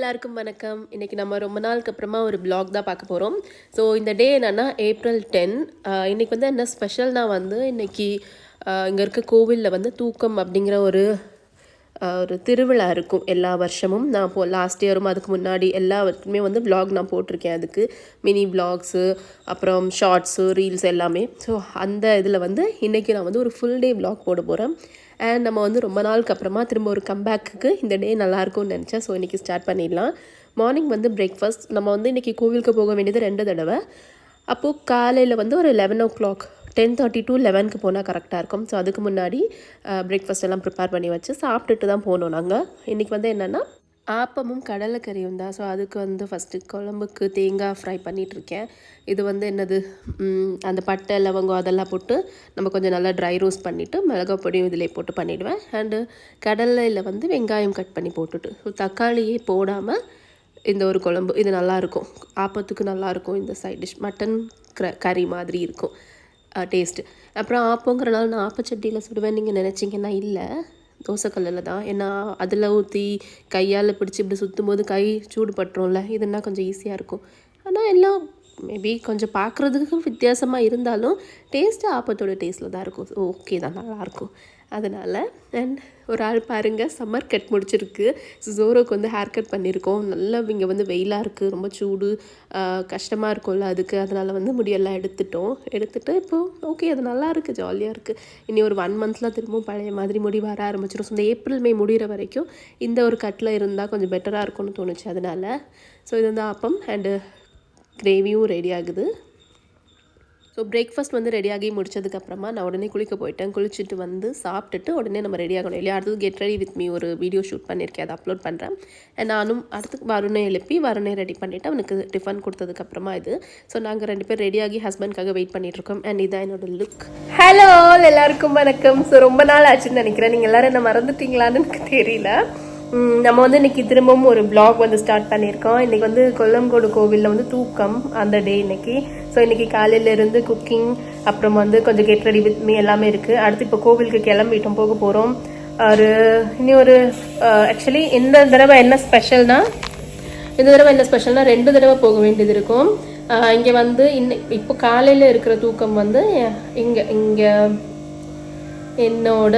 எல்லாருக்கும் வணக்கம். இன்றைக்கி நம்ம ரொம்ப நாளுக்கு அப்புறமா ஒரு பிளாக் தான் பார்க்க போகிறோம். ஸோ இந்த டே என்னென்னா ஏப்ரல் 10. இன்றைக்கி வந்து என்ன ஸ்பெஷல்னா வந்து இன்றைக்கி இங்கே இருக்க கோவிலில் வந்து தூக்கம் அப்படிங்கிற ஒரு திருவிழா இருக்கும் எல்லா வருஷமும். நான் இப்போது லாஸ்ட் இயரும் அதுக்கு முன்னாடி எல்லா வருஷமே வந்து விலாக் நான் போட்டிருக்கேன். அதுக்கு மினி விலாக்ஸு, அப்புறம் ஷார்ட்ஸு, ரீல்ஸ் எல்லாமே. ஸோ அந்த இதில் வந்து இன்றைக்கி நான் வந்து ஒரு ஃபுல் டே விலாக் போட போகிறேன். அண்ட் நம்ம வந்து ரொம்ப நாளுக்கு அப்புறமா திரும்ப ஒரு கம்பேக்குக்கு இந்த டே நல்லாயிருக்கும்னு நினச்சேன். ஸோ இன்றைக்கி ஸ்டார்ட் பண்ணிடலாம். மார்னிங் வந்து பிரேக்ஃபாஸ்ட் நம்ம வந்து இன்றைக்கி கோவிலுக்கு போக வேண்டியது 2 தடவை. அப்போது காலையில் வந்து ஒரு 11 o'clock 10:30 to 11க்கு போனால் கரெக்டாக இருக்கும். ஸோ அதுக்கு முன்னாடி பிரேக்ஃபாஸ்ட் எல்லாம் ப்ரிப்பேர் பண்ணி வச்சு சாப்பிட்டுட்டு தான் போனோம் நாங்கள். இன்றைக்கி வந்து என்னென்னா ஆப்பமும் கடலைக்கறியும் தான். ஸோ அதுக்கு வந்து ஃபஸ்ட்டு குழம்புக்கு தேங்காய் ஃப்ரை பண்ணிகிட்ருக்கேன். இது வந்து என்னது அந்த பட்டை லவங்கம் அதெல்லாம் போட்டு நம்ம கொஞ்சம் நல்லா ட்ரை ரோஸ்ட் பண்ணிவிட்டு மிளகாய் பொடியும் இதிலே போட்டு பண்ணிவிடுவேன். அண்டு கடலையில் வந்து வெங்காயம் கட் பண்ணி போட்டுட்டு ஸோ தக்காளியே போடாமல் இந்த ஒரு குழம்பு இது நல்லாயிருக்கும். ஆப்பத்துக்கு நல்லாயிருக்கும். இந்த சைட் டிஷ் மட்டன் கறி மாதிரி இருக்கும் டேஸ்ட்டு. அப்புறம் ஆப்பங்கிறனால நான் ஆப்பச்சட்டியில் சுடுவேன் நீங்கள் நினச்சிங்கன்னா இல்லை, தோசைக்கல்லில் தான். ஏன்னா அதில் ஊற்றி கையால் பிடிச்சி இப்படி சுற்றும் போது கை சூடு பட்டுரும்ல, இதுன்னா கொஞ்சம் ஈஸியாக இருக்கும். ஆனால் எல்லாம் மேபி கொஞ்சம் பார்க்குறதுக்கு வித்தியாசமாக இருந்தாலும் டேஸ்ட்டு ஆப்பத்தோட டேஸ்ட்டில் தான் இருக்கும். ஓகே தான், நல்லாயிருக்கும். அதனால் அண்ட் ஒரு ஆள் பாருங்கள் சம்மர் கட் முடிச்சிருக்கு. ஜோரோக்கு வந்து ஹேர் கட் பண்ணியிருக்கோம். நல்லா இங்கே வந்து வெயிலாக இருக்குது, ரொம்ப சூடு, கஷ்டமாக இருக்கும்ல அதுக்கு. அதனால் வந்து முடியெல்லாம் எடுத்துகிட்டு இப்போது ஓகே அது நல்லா இருக்குது, ஜாலியாக இருக்குது. இனி ஒரு 1 monthல திரும்பவும் பழைய மாதிரி முடி வர ஆரம்பிச்சிடும். ஸோ இந்த ஏப்ரல் மே முடிகிற வரைக்கும் இந்த ஒரு கட்டில் இருந்தால் கொஞ்சம் பெட்டராக இருக்கும்னு தோணுச்சு. அதனால் ஸோ இது வந்து ஆப்பம் அண்டு கிரேவியும் ரெடி ஆகுது. ஸோ பிரேக்ஃபாஸ்ட் வந்து ரெடியாகி முடிச்சதுக்கப்புறமா நான் உடனே குளிக்க போயிட்டேன். குளிச்சுட்டு வந்து சாப்பிட்டுட்டு உடனே நம்ம ரெடி ஆகணும் இல்லையா. அடுத்தது கெட் ரெடி வித் மீ ஒரு வீடியோ ஷூட் பண்ணியிருக்கேன், அதை அப்லோட் பண்ணுறேன். நானும் அடுத்து வருணை எழுப்பி வருணை ரெடி பண்ணிவிட்டு அவனுக்கு டிஃபன் கொடுத்ததுக்கப்புறமா இது. ஸோ நாங்கள் 2 பேர் ரெடியாகி ஹஸ்பண்ட்காக வெயிட் பண்ணிகிட்ருக்கோம். அண்ட் இதான் என்னோடய லுக். ஹலோ எல்லாருக்கும் வணக்கம். ஸோ ரொம்ப நாள் ஆச்சுன்னு நினைக்கிறேன். நீங்கள் எல்லோரும் என்ன மறந்துட்டீங்களான்னு எனக்கு தெரியல. நம்ம வந்து இன்றைக்கி திரும்பவும் ஒரு பிளாக் வந்து ஸ்டார்ட் பண்ணியிருக்கோம். இன்றைக்கி வந்து கொல்லங்கோடு கோவிலில் வந்து தூக்கம் அந்த டே இன்றைக்கி. ஸோ இன்றைக்கி காலையிலேருந்து குக்கிங், அப்புறம் வந்து கொஞ்சம் கெட் ரெடி வித் மீ எல்லாமே இருக்குது. அடுத்து இப்போ கோவிலுக்கு கிளம்பிட்டோம், போக போகிறோம். இனி ஒரு ஆக்சுவலி இந்த தடவை என்ன ஸ்பெஷல்னால் 2 தடவை போக வேண்டியது இருக்கும். இங்கே வந்து இப்போ காலையில் இருக்கிற தூக்கம் வந்து இங்கே என்னோட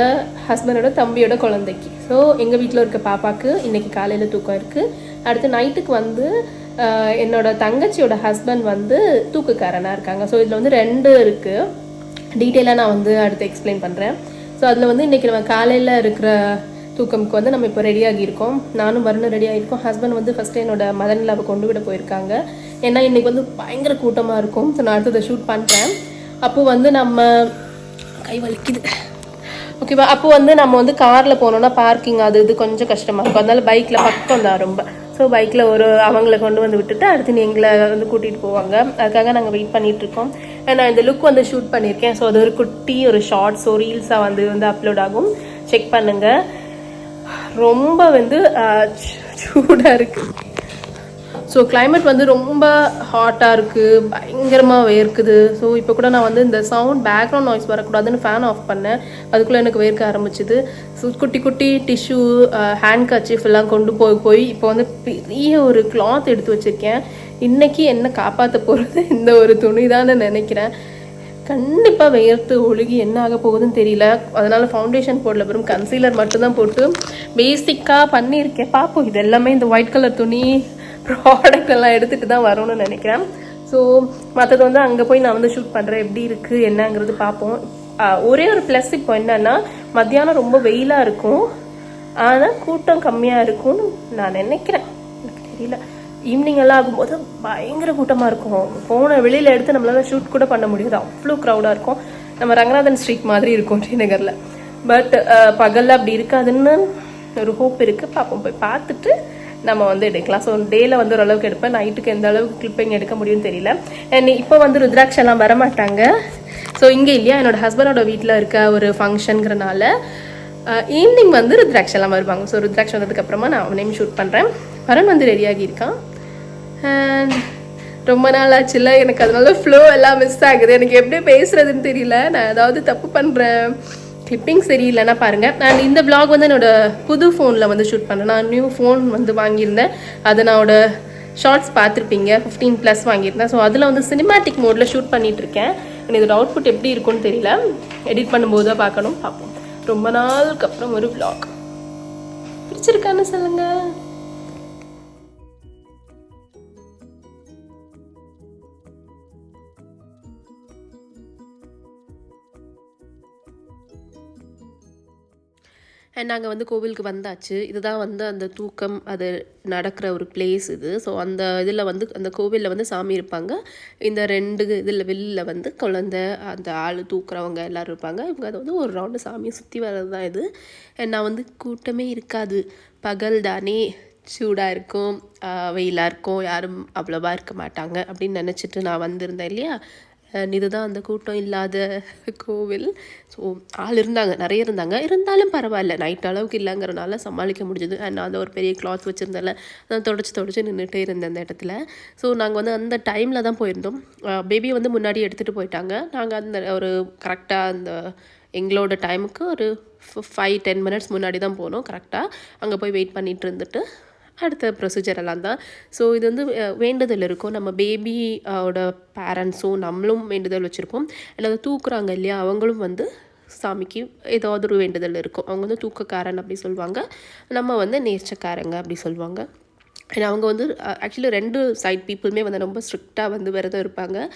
ஹஸ்பண்டோட தம்பியோட குழந்தைக்கு. ஸோ எங்கள் வீட்டில் இருக்க பாப்பாவுக்கு இன்றைக்கி காலையில் தூக்கம் இருக்குது. அடுத்து நைட்டுக்கு வந்து என்னோட தங்கச்சியோட ஹஸ்பண்ட் வந்து தூக்குக்காரனாக இருக்காங்க. ஸோ இதில் வந்து 2 இருக்குது. டீட்டெயிலாக நான் வந்து அடுத்து எக்ஸ்பிளைன் பண்ணுறேன். ஸோ அதில் வந்து இன்றைக்கி நம்ம காலையில் இருக்கிற தூக்கமுக்கு வந்து நம்ம இப்போ ரெடியாகியிருக்கோம். நானும் வரணும் ரெடியாகிருக்கோம். ஹஸ்பண்ட் வந்து ஃபஸ்ட்டு என்னோட மதனிலாவை கொண்டு விட போயிருக்காங்க. ஏன்னா இன்றைக்கி வந்து பயங்கர கூட்டமாக இருக்கும். ஸோ நான் அடுத்ததை ஷூட் பண்ணுறேன். அப்போது வந்து நம்ம கை வலிக்குது ஓகேவா. அப்போ வந்து நம்ம வந்து காரில் போனோம்னா பார்க்கிங் இது கொஞ்சம் கஷ்டமாக இருக்கும். அதனால பைக்கில் பக்கம் தான் ரொம்ப. ஸோ பைக்கில் அவங்கள கொண்டு வந்து விட்டுட்டு அடுத்து எங்களை வந்து கூட்டிகிட்டு போவாங்க. அதுக்காக நாங்கள் வெயிட் பண்ணிகிட்ருக்கோம். நான் இந்த லுக் வந்து ஷூட் பண்ணியிருக்கேன். ஸோ அது ஒரு குட்டி ஒரு ஷார்ட்ஸோ ரீல்ஸாக வந்து அப்லோட் ஆகும், செக் பண்ணுங்கள். ரொம்ப வந்து சூடாக இருக்குது. ஸோ கிளைமேட் வந்து ரொம்ப ஹாட்டாக இருக்குது, பயங்கரமாக வேர்க்குது. ஸோ இப்போ கூட நான் வந்து இந்த பேக்ரவுண்ட் நாய்ஸ் வரக்கூடாதுன்னு ஃபேன் ஆஃப் பண்ணேன். அதுக்குள்ளே எனக்கு வேர்க்க ஆரம்பிச்சிது. ஸோ குட்டி குட்டி டிஷ்யூ, ஹேண்ட் கர்ச்சீஃப் எல்லாம் கொண்டு போய் இப்போ வந்து பெரிய ஒரு கிளாத் எடுத்து வச்சுருக்கேன். இன்றைக்கி என்ன காப்பாற்ற போகிறது இந்த ஒரு துணி தான் நினைக்கிறேன். கண்டிப்பாக வேர்த்து ஒழுகி என்ன ஆக போகுதுன்னு தெரியல. அதனால் ஃபவுண்டேஷன் போடல, வெறும் கன்சீலர் மட்டும்தான் போட்டு பேசிக்காக பண்ணியிருக்கேன். பார்ப்போம். இது எல்லாமே இந்த ஒயிட் கலர் துணி ப்ராடக்ட் எல்லாம் எடுத்துகிட்டு தான் வரணும்னு நினைக்கிறேன். ஸோ மற்றது வந்து அங்கே போய் நான் வந்து ஷூட் பண்ணுறேன், எப்படி இருக்குது என்னங்கிறது பார்ப்போம். ஒரே ஒரு ப்ளஸ் இப்போ என்னன்னா மத்தியானம் ரொம்ப வெயிலாக இருக்கும், ஆனால் கூட்டம் கம்மியாக இருக்கும்னு நான் நினைக்கிறேன். எனக்கு தெரியல. ஈவினிங் எல்லாம் ஆகும்போது பயங்கர கூட்டமாக இருக்கும். ஃபோனை வெளியில் எடுத்து நம்மளால் ஷூட் கூட பண்ண முடியாது, அவ்வளோ க்ரௌடாக இருக்கும். நம்ம ரங்கநாதன் ஸ்ட்ரீட் மாதிரி இருக்கும் ஸ்ரீநகரில். பட் பகலில் அப்படி இருக்காதுன்னு ஒரு ஹோப் இருக்குது. பார்ப்போம், போய் பார்த்துட்டு நம்ம வந்து எடுக்கலாம். ஸோ டேயில் வந்து ஓரளவுக்கு எடுப்பேன். நைட்டுக்கு எந்த அளவுக்கு கிளிப்பிங் எடுக்க முடியும்னு தெரியல. அண்ட் இப்போ வந்து ருத்ராட்செல்லாம் வரமாட்டாங்க. ஸோ இங்கே இல்லையா, என்னோட ஹஸ்பண்டோட வீட்டில் இருக்க ஒரு ஃபங்க்ஷனுங்கிறனால ஈவினிங் வந்து ருத்ராட்செல்லாம் வருவாங்க. ஸோ ருத்ராட்சம் வந்ததுக்கப்புறமா நான் அவனையும் ஷூட் பண்ணுறேன். வரன் வந்து ரெடியாகி இருக்கான். அண்ட் ரொம்ப நாள் ஆச்சுல்ல, எனக்கு அதனால ஃப்ளோ எல்லாம் மிஸ் ஆகுது. எனக்கு எப்படி பேசுகிறதுன்னு தெரியல. நான் ஏதாவது தப்பு பண்ணுறேன், கிளிப்பிங் சரியில்லைன்னா பாருங்கள். நான் இந்த vlog வந்து என்னோடய புது ஃபோனில் வந்து ஷூட் பண்ணேன். நான் நியூ ஃபோன் வந்து வாங்கியிருந்தேன். அதை நான் ஷார்ட்ஸ் பார்த்துருப்பீங்க, 15+ வாங்கியிருந்தேன். ஸோ அதில் வந்து சினிமேட்டிக் மோடில் ஷூட் பண்ணிகிட்ருக்கேன். இதோட அவுட்புட் எப்படி இருக்கும்னு தெரியல, எடிட் பண்ணும்போது தான் பார்ப்போம். ரொம்ப நாளுக்கு அப்புறம் ஒரு vlog பிடிச்சிருக்கான்னு சொல்லுங்கள். அண்ட் நாங்கள் வந்து கோவிலுக்கு வந்தாச்சு. இதுதான் வந்து அந்த தூக்கம் அது நடக்கிற ஒரு பிளேஸ் இது. ஸோ அந்த இதில் வந்து அந்த கோவிலில் வந்து சாமி இருப்பாங்க. இந்த 2 இதில் வெளியில் வந்து குழந்தை அந்த ஆள் தூக்குறவங்க எல்லோரும் இருப்பாங்க. இவங்க அதை வந்து ஒரு ரவுண்டு சாமியை சுற்றி வர்றது தான் இது. நான் வந்து கூட்டமே இருக்காது, பகல் தானே, சூடாக இருக்கும், வெயிலாக இருக்கும், யாரும் அவ்வளோவா இருக்க மாட்டாங்க அப்படின்னு நினச்சிட்டு நான் வந்திருந்தேன் இல்லையா. இதுதான் அந்த கூட்டம் இல்லாத கோவில். ஸோ ஆள் இருந்தாங்க, நிறைய இருந்தாலும் பரவாயில்ல, நைட் அளவுக்கு இல்லைங்கிறனால சமாளிக்க முடிஞ்சது. அண்ட் நான் அந்த ஒரு பெரிய கிளாத் வச்சுருந்தேன், நான் தொடச்சி நின்றுட்டே இருந்தேன் அந்த இடத்துல. ஸோ நாங்கள் வந்து அந்த டைமில் தான் போயிருந்தோம். பேபியை வந்து முன்னாடி எடுத்துகிட்டு போயிட்டாங்க. நாங்கள் அந்த ஒரு கரெக்டாக அந்த எங்களோட டைமுக்கு ஒரு 5-10 மினிட்ஸ் முன்னாடி தான் போனோம். கரெக்டாக அங்கே போய் வெயிட் பண்ணிகிட்டு இருந்துட்டு அடுத்த ப்ரொசீஜர் எல்லாம் தான். ஸோ இது வந்து வேண்டுதல் இருக்கும். நம்ம பேபியோட பேரண்ட்ஸும் நம்மளும் வேண்டுதல் வச்சுருப்போம். அல்லது தூக்குறாங்க இல்லையா, அவங்களும் வந்து சாமிக்கு ஏதாவது ஒரு வேண்டுதல் இருக்கும். அவங்க வந்து தூக்கக்காரன் அப்படி சொல்லுவாங்க, நம்ம வந்து நேர்ச்சக்காரங்க அப்படி சொல்லுவாங்க. ஏன்னா அவங்க வந்து ஆக்சுவலி 2 சைட் பீப்புளுமே வந்து ரொம்ப ஸ்ட்ரிக்டாக வந்து விரதம் இருப்பாங்க.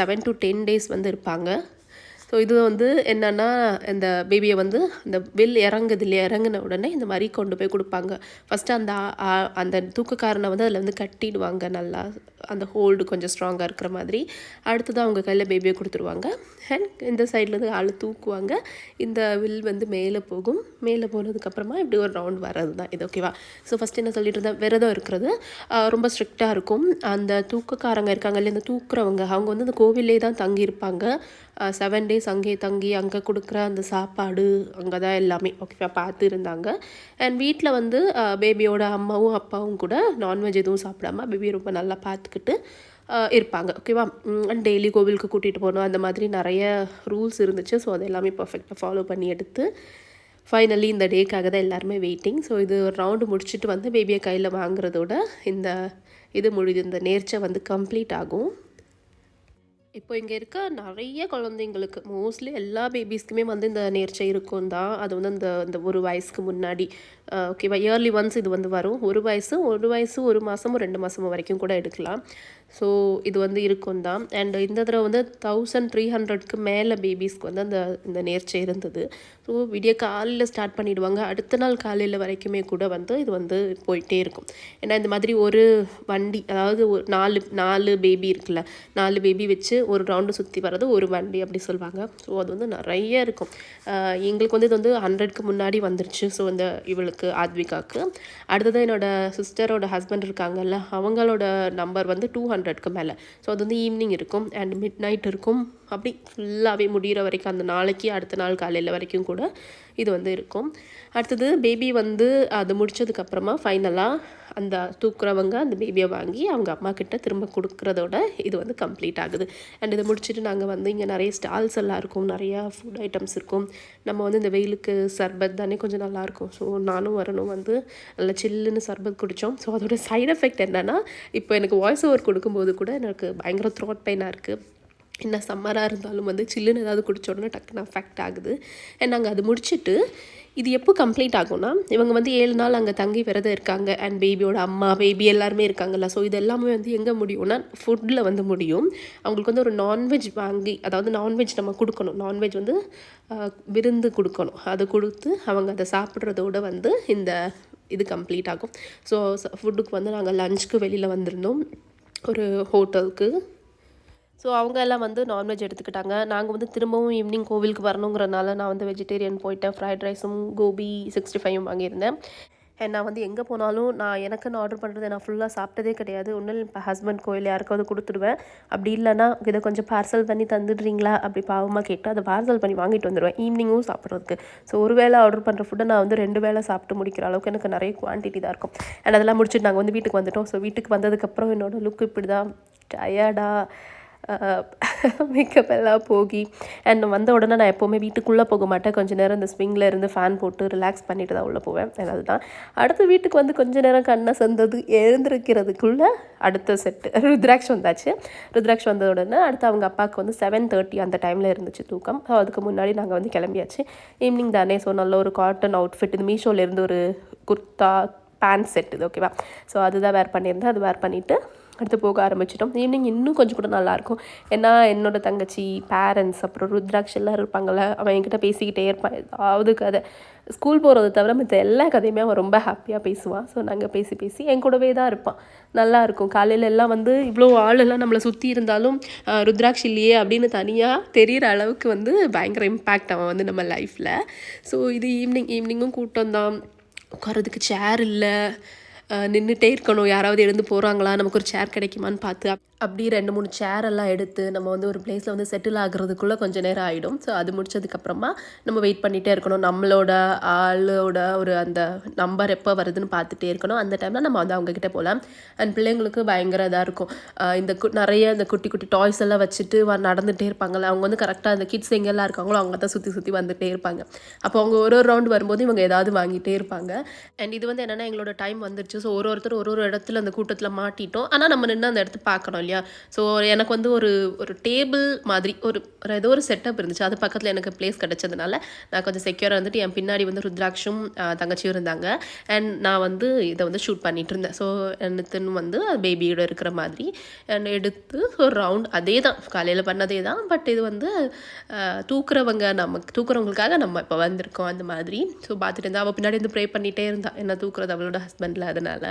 7 to 10 days வந்து இருப்பாங்க. ஸோ இது வந்து என்னென்னா, இந்த பேபியை வந்து அந்த வில் இறங்குது இல்லையா, இறங்கின உடனே இந்த மாதிரி கொண்டு போய் கொடுப்பாங்க. ஃபஸ்ட்டு அந்த தூக்கக்காரனை வந்து அதில் வந்து கட்டிடுவாங்க நல்லா, அந்த ஹோல்டு கொஞ்சம் ஸ்ட்ராங்காக இருக்கிற மாதிரி. அடுத்தது அவங்க கையில் பேபியை கொடுத்துருவாங்க. அண்ட் இந்த சைட்லேருந்து ஆள் தூக்குவாங்க. இந்த வில் வந்து மேலே போகும். மேலே போனதுக்கப்புறமா இப்படி ஒரு ரவுண்ட் வர்றது தான் இது. ஓகேவா? ஸோ ஃபஸ்ட்டு என்ன சொல்லிட்டு இருந்தேன், விரதம் இருக்கிறது ரொம்ப ஸ்ட்ரிக்டாக இருக்கும். அந்த தூக்கக்காரங்க இருக்காங்க இல்லையா, இந்த தூக்குறவங்க அவங்க வந்து அந்த கோவிலே தான் தங்கியிருப்பாங்க. 7 days அங்கே தங்கி அங்கே கொடுக்குற அந்த சாப்பாடு அங்கே தான் எல்லாமே. ஓகேவா? பார்த்து இருந்தாங்க. அண்ட் வீட்டில் வந்து பேபியோட அம்மாவும் அப்பாவும் கூட நான்வெஜ் எதுவும் சாப்பிடாம பேபியை ரொம்ப நல்லா பார்த்துக்கிட்டு இருப்பாங்க. ஓகேவா? அண்ட் டெய்லி கோவிலுக்கு கூட்டிகிட்டு போகணும், அந்த மாதிரி நிறைய ரூல்ஸ் இருந்துச்சு. ஸோ அது எல்லாமே பர்ஃபெக்டாக ஃபாலோ பண்ணி எடுத்து ஃபைனலி இந்த டேக்காக தான் எல்லாருமே வெயிட்டிங். ஸோ இது ஒரு ரவுண்டு முடிச்சுட்டு வந்து பேபியை கையில் வாங்குறதோட இந்த இது முடியுது, இந்த நேர்ச்சை வந்து கம்ப்ளீட் ஆகும். இப்போ இங்கே இருக்க நிறைய குழந்தைங்களுக்கு மோஸ்ட்லி எல்லா பேபிஸ்க்குமே வந்து இந்த நேர்ச்சை இருக்கும் தான். அது வந்து இந்த ஒரு வயசுக்கு முன்னாடி ஓகேவா, இயர்லி ஒன்ஸ் இது வந்து வரும். ஒரு வயசு 1 மாதமோ 2 மாதமோ வரைக்கும் கூட எடுக்கலாம். ஸோ இது வந்து இருக்கும் தான். அண்ட் இந்த தடவை வந்து 1300க்கு மேலே பேபிஸ்க்கு வந்து இந்த நேர்ச்சை இருந்தது. ஸோ விடிய காலையில் ஸ்டார்ட் பண்ணிவிடுவாங்க, அடுத்த நாள் காலையில் வரைக்குமே கூட வந்து இது வந்து போயிட்டே இருக்கும். ஏன்னா இந்த மாதிரி ஒரு வண்டி, அதாவது ஒரு 4 பேபி இருக்குல்ல, 4 பேபி வச்சு ஒரு ரவுண்டு சுற்றி வர்றது ஒரு வண்டி அப்படி சொல்லுவாங்க. ஸோ அது வந்து நிறைய இருக்கும். எங்களுக்கு வந்து இது வந்து 100க்கு முன்னாடி வந்துருச்சு. ஸோ இந்த இவளுக்கு ஆத்விகாவுக்கு அடுத்தது என்னோடய சிஸ்டரோட ஹஸ்பண்ட் இருக்காங்கல்ல, அவங்களோட நம்பர் வந்து 200க்கு மேலே. ஸோ அது வந்து ஈவினிங் இருக்கும் அண்ட் மிட் நைட் இருக்கும். அப்படி ஃபுல்லாகவே முடிகிற வரைக்கும், அந்த நாளைக்கு அடுத்த நாள் காலையில் வரைக்கும் கூட இது வந்து இருக்கும். அடுத்தது பேபி வந்து அது முடித்ததுக்கப்புறமா ஃபைனலாக அந்த தூக்குறவங்க அந்த பேபியை வாங்கி அவங்க அம்மா கிட்ட திரும்ப கொடுக்குறதோட இது வந்து கம்ப்ளீட் ஆகுது. அண்ட் இதை முடிச்சுட்டு நாங்கள் வந்து இங்கே நிறைய ஸ்டால்ஸ் எல்லாம் இருக்கும், நிறையா ஃபுட் ஐட்டம்ஸ் இருக்கும். நம்ம வந்து இந்த வெயிலுக்கு சர்பத் தானே கொஞ்சம் நல்லாயிருக்கும். ஸோ நானும் வரணும் வந்து நல்லா சில்லுன்னு சர்பத் குடித்தோம். ஸோ அதோட சைட் எஃபெக்ட் என்னென்னா, இப்போ எனக்கு வாய்ஸ் ஓவர் கொடுக்கும்போது கூட எனக்கு பயங்கர த்ரோட் பெயினாக இருக்குது. என்ன சம்மராக இருந்தாலும் வந்து சில்லுன்னு ஏதாவது குடிச்ச உடனே டக்குன்னு அஃபெக்ட் ஆகுது. அண்ட் நாங்கள் அது முடிச்சுட்டு இது எப்போ கம்ப்ளீட் ஆகும்னா, இவங்க வந்து 7 நாள் அங்கே தங்கி விரதம் இருக்காங்க. அண்ட் பேபியோட அம்மா பேபி எல்லாருமே இருக்காங்கல்ல. ஸோ இது எல்லாமே வந்து எங்கே முடியும்னா ஃபுட்டில் வந்து முடியும். அவங்களுக்கு வந்து ஒரு நான்வெஜ் வாங்கி, அதாவது நான்வெஜ் நம்ம கொடுக்கணும், நான்வெஜ் வந்து விருந்து கொடுக்கணும். அது கொடுத்து அவங்க அதை சாப்பிட்றதோட வந்து இந்த இது கம்ப்ளீட் ஆகும். ஸோ ஃபுட்டுக்கு வந்து நாங்கள் லஞ்சுக்கு வெளியில் வந்திருந்தோம் ஒரு ஹோட்டலுக்கு. ஸோ அவங்க எல்லாம் வந்து நான்வெஜ் எடுத்துக்கிட்டாங்க. நாங்கள் வந்து திரும்பவும் ஈவினிங் கோவிலுக்கு வரணுங்கிறனால நான் வந்து வெஜிடேரியன் போயிட்டேன். ஃப்ரைட் ரைஸும் கோபி 65ம் வாங்கியிருந்தேன். நான் வந்து எங்கே போனாலும் எனக்குன்னு ஆர்டர் பண்ணுறது நான் ஃபுல்லாக சாப்பிட்டதே கிடையாது. ஒன்றும் இப்போ ஹஸ்பண்ட் கோயில் யாருக்காவது கொடுத்துடுவேன். அப்படி இல்லைனா இதை கொஞ்சம் பார்சல் பண்ணி தந்துடுறீங்களா அப்படி பாவமாக கேட்டு அதை பார்சல் பண்ணி வாங்கிட்டு வந்துடுவேன் ஈவினிங்கும் சாப்பிட்றதுக்கு. ஸோ ஒரு வேளை ஆர்டர் பண்ணுற ஃபுட்டை நான் வந்து 2 வேளை சாப்பிட்டு முடிக்கிற அளவுக்கு எனக்கு நிறைய குவான்டிட்டி தான் இருக்கும். அண்ட் அதெல்லாம் முடிச்சுட்டு நாங்கள் வந்து வீட்டுக்கு வந்துவிட்டோம். ஸோ வீட்டுக்கு வந்ததுக்கப்புறம் என்னோடய லுக் இப்படி தான், டயர்டாக மேக்கப் எல்லாம் போகி அண்ட் வந்த உடனே நான் எப்போவுமே வீட்டுக்குள்ளே போக மாட்டேன். கொஞ்சம் நேரம் இந்த ஸ்விங்கில் இருந்து ஃபேன் போட்டு ரிலாக்ஸ் பண்ணிட்டு தான் உள்ளே போவேன். அதுதான் அடுத்து வீட்டுக்கு வந்து கொஞ்சம் நேரம் கண்ணை சந்தது எழுந்திருக்கிறதுக்குள்ளே அடுத்த செட்டு ருத்ராட்சி வந்தாச்சு. ருத்ராட்சி வந்த உடனே அடுத்து அவங்க அப்பாவுக்கு வந்து 7:30 அந்த டைமில் இருந்துச்சு தூக்கம். அதுக்கு முன்னாடி நாங்கள் வந்து கிளம்பியாச்சு. ஈவினிங் தானே, ஸோ நல்ல ஒரு காட்டன் அவுட்ஃபிட் இது மீஷோலேருந்து ஒரு குர்த்தா பேண்ட் செட் இது ஓகேவா. ஸோ அதுதான் வேர் பண்ணியிருந்தேன். அது வேர் பண்ணிவிட்டு அடுத்து போக ஆரம்பிச்சிட்டோம். ஈவினிங் இன்னும் கொஞ்சம் கூட நல்லாயிருக்கும். ஏன்னா என்னோட தங்கச்சி பேரண்ட்ஸ் அப்புறம் ருத்ராட்சி எல்லாம் இருப்பாங்கள்ல, அவன் என்கிட்ட பேசிக்கிட்டே இருப்பான் ஏதாவது கதை. ஸ்கூல் போகிறத தவிர மற்ற எல்லா கதையுமே அவன் ரொம்ப ஹாப்பியாக பேசுவான். ஸோ நாங்கள் பேசி என் கூடவே தான் இருப்பான். நல்லாயிருக்கும். காலையில் எல்லாம் வந்து இவ்வளோ ஆளெல்லாம் நம்மளை சுற்றி இருந்தாலும் ருத்ராட்சி இல்லையே அப்படின்னு தனியாக தெரிகிற அளவுக்கு வந்து பயங்கர இம்பேக்ட் அவன் வந்து நம்ம லைஃப்பில். ஸோ இது ஈவினிங்கும் கூட்டம் தான். உட்காரதுக்கு சேர் இல்லை, நின்றுட்டே இருக்கணும். யாராவது எழுந்து போகிறாங்களா, நமக்கு ஒரு சேர் கிடைக்குமான்னு பார்த்து அப்படி 2-3 சேரெல்லாம் எடுத்து நம்ம வந்து ஒரு பிளேஸில் வந்து செட்டில் ஆகுறதுக்குள்ளே கொஞ்சம் நேரம் ஆகிடும். ஸோ அது முடிச்சதுக்கப்புறமா நம்ம வெயிட் பண்ணிகிட்டே இருக்கணும். நம்மளோட ஆளோட ஒரு அந்த நம்பர் எப்போ வருதுன்னு பார்த்துட்டே இருக்கணும். அந்த டைமில் நம்ம வந்து அவங்கக்கிட்ட போகலாம். அண்ட் பிள்ளைங்களுக்கு பயங்கர இதாக இருக்கும். இந்த நிறைய இந்த குட்டி குட்டி டாய்ஸ் எல்லாம் வச்சுட்டு நடந்துகிட்டே இருப்பாங்கள்ல, அவங்க வந்து கரெக்டாக அந்த கிட்ஸ் எங்கெல்லாம் இருக்காங்களோ அவங்க தான் சுற்றி வந்துகிட்டே இருப்பாங்க. அப்போ அவங்க ஒரு ரவுண்டு வரும்போது இவங்க ஏதாவது வாங்கிட்டே இருப்பாங்க. அண்ட் இது வந்து என்னென்னா எங்களோட டைம் வந்துருச்சு. ஸோ ஒருத்தர் ஒரு இடத்துல அந்த கூட்டத்தில் மாட்டிட்டோம். ஆனால் நம்ம நின்று அந்த இடத்து பார்க்கணும் இல்லையா. ஸோ எனக்கு வந்து ஒரு டேபிள் மாதிரி ஒரு ஏதோ ஒரு செட்டப் இருந்துச்சு. அது பக்கத்தில் எனக்கு பிளேஸ் கிடச்சதுனால நான் கொஞ்சம் செக்யூராக இருந்துட்டு என் பின்னாடி வந்து ருத்ராட்சும் தங்கச்சியும் இருந்தாங்க. அண்ட் நான் வந்து இதை வந்து ஷூட் பண்ணிகிட்டு இருந்தேன். ஸோ எனத்துன்னு வந்து பேபியோட இருக்கிற மாதிரி அண்ட் எடுத்து ஒரு ரவுண்ட் அதே தான் காலையில் பண்ணதே தான். பட் இது வந்து தூக்குறவங்களுக்காக நம்ம இப்போ வந்திருக்கோம் அந்த மாதிரி. ஸோ பார்த்துட்டு இருந்தா அவள் பின்னாடி வந்து ப்ரே பண்ணிகிட்டே இருந்தாள், என்ன தூக்குறது அவளோட ஹஸ்பண்டில். அதனால்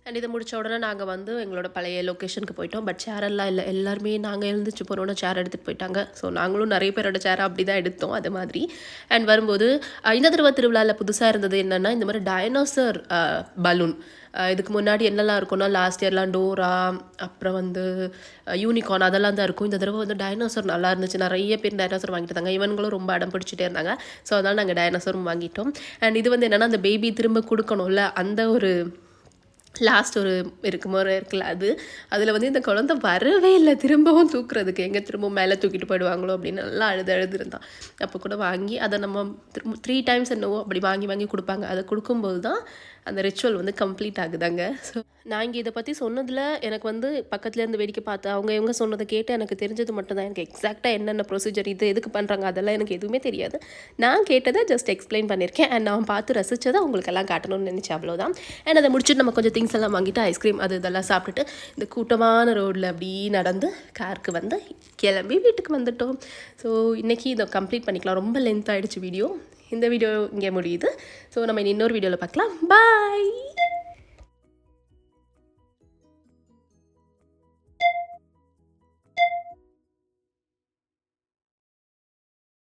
அண்ட் இதை முடித்த உடனே நாங்கள் வந்து எங்களோட பழைய லொக்கேஷனுக்கு போயிட்டோம். பட் சேரெல்லாம் இல்லை, எல்லாருமே நாங்கள் எழுந்துச்சு போனோன்னா சேர் எடுத்துகிட்டு போயிட்டாங்க. ஸோ நாங்களும் நிறைய பேரோட சேரை அப்படி தான் எடுத்தோம் அது மாதிரி. அண்ட் வரும்போது இந்த தடவை திருவிழாவில் புதுசாக இருந்தது என்னென்னா இந்த மாதிரி டைனோசர் பலூன். இதுக்கு முன்னாடி என்னெல்லாம் இருக்கும்னா லாஸ்ட் இயர்லாம் டோரா அப்புறம் வந்து யூனிகார்ன் அதெல்லாம் தான் இருக்கும். இந்த தடவை வந்து டைனோசர் நல்லா இருந்துச்சு. நிறைய பேர் டைனோசர் வாங்கிட்டு இருந்தாங்க. இவங்களும் ரொம்ப அடம் பிடிச்சிட்டே இருந்தாங்க. ஸோ அதனால் நாங்கள் டைனோசரும் வாங்கிட்டோம். அண்ட் இது வந்து என்னென்னா அந்த பேபி திரும்ப கொடுக்கணும்ல, அந்த ஒரு லாஸ்ட் ஒரு இருக்குல்ல அதில் வந்து இந்த குழந்தை வரவே இல்லை திரும்பவும் தூக்குறதுக்கு. எங்கே திரும்பவும் மேலே தூக்கிட்டு போயிடுவாங்களோ அப்படின்னு நல்லா அழுதுருந்தான். அப்போ கூட வாங்கி அதை நம்ம 3 டைம்ஸ் என்னவோ அப்படி வாங்கி கொடுப்பாங்க. அதை கொடுக்கும்போது தான் அந்த ரிச்சுவல் வந்து கம்ப்ளீட் ஆகுதாங்க. ஸோ நான் இங்கே இதை பற்றி சொன்னதில் எனக்கு வந்து பக்கத்துலேருந்து வேடிக்கை பார்த்து இவங்க சொன்னதை கேட்டு எனக்கு தெரிஞ்சது மட்டும்தான். எனக்கு எக்ஸாக்டாக என்னென்ன ப்ரொசீஜர் இது எதுக்கு பண்ணுறாங்க அதெல்லாம் எனக்கு எதுவுமே தெரியாது. நான் கேட்டதை ஜஸ்ட் எக்ஸ்பிளைன் பண்ணியிருக்கேன். அண்ட் நான் பார்த்து ரசித்ததை உங்களுக்கெல்லாம் காட்டணும்னு நினச்சேன், அவ்வளோதான். அண்ட் அதை முடிச்சுட்டு நம்ம கொஞ்சம் திங்ஸ் எல்லாம் வாங்கிட்டு ஐஸ்கிரீம் இதெல்லாம் சாப்பிட்டுட்டு இந்த கூட்டமான ரோடில் அப்படி நடந்து காருக்கு வந்து கிளம்பி வீட்டுக்கு வந்துட்டோம். ஸோ இன்றைக்கி இதை கம்ப்ளீட் பண்ணிக்கலாம். ரொம்ப லென்த் ஆகிடுச்சு வீடியோ. இந்த வீடியோ இங்கே முடியுது. ஸோ நம்ம இன்னொரு வீடியோவில் பார்க்கலாம். பாய்.